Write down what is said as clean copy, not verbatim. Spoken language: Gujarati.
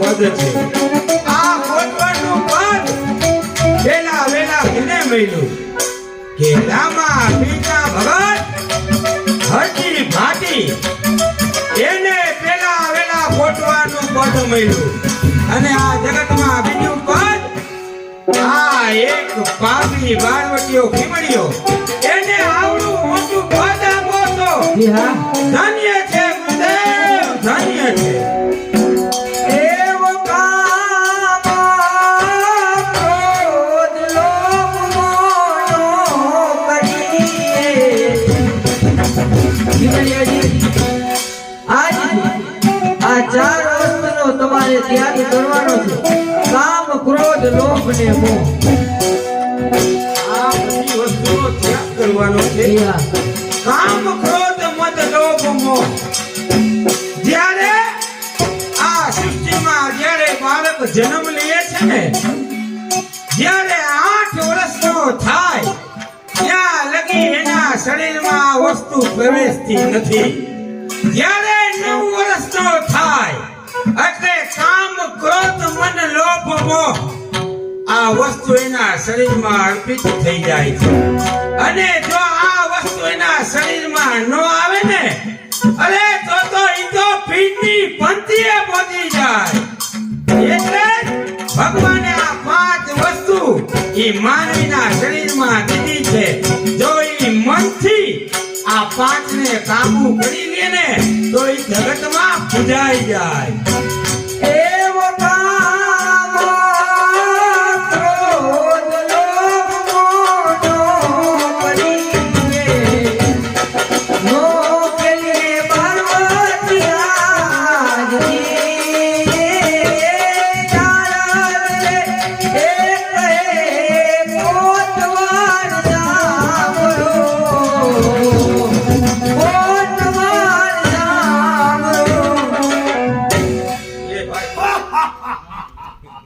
પદ છે આ કોટવાનું પદ વેલા વેલા એને મળ્યું કે રામા પીતા ભગત હરજી ભાટી એને પેલા વેલા કોટવાનું પદ મળ્યું અને આ જગતમાં બીજું પદ આ એક પાપી બાળવટીઓ ખીમડીઓ એને આવડું મોટું પદ આપો છો ધન્ય છે ગુરુદેવ ધન્ય છે તમારે ત્યાગ કરવાનો છે કામ ક્રોધ લોભ ને મોહ આ બધી વસ્તુનો ત્યાગ કરવાનો છે કામ ક્રોધ મદ લોભ મોહ જ્યારે આ સૃષ્ટિમાં જ્યારે બાળક જન્મ લે છે ને જ્યારે 8 વર્ષનો થાય ત્યાં લગી એના શરીરમાં વસ્તુ પ્રવેશતી નથી જ્યારે 9 વર્ષનો થાય એટલે કામ ક્રોધ મન લોભ મોહ આ વસ્તુ એના શરીરમાં અર્પિત થઈ જાય છે અને જો આ વસ્તુ એના શરીરમાં ન આવે ને અરે તો ઈ તો પીઠની પંક્તિએ પહોંચી જાય એટલે ભગવાને આ 5 વસ્તુ ઈ માનવીના શરીરમાં દીધી છે જો ઈ મનથી આ 5 ને કાબુ કરી લે ને તો ઈ જગતમાં પૂજાઈ જાય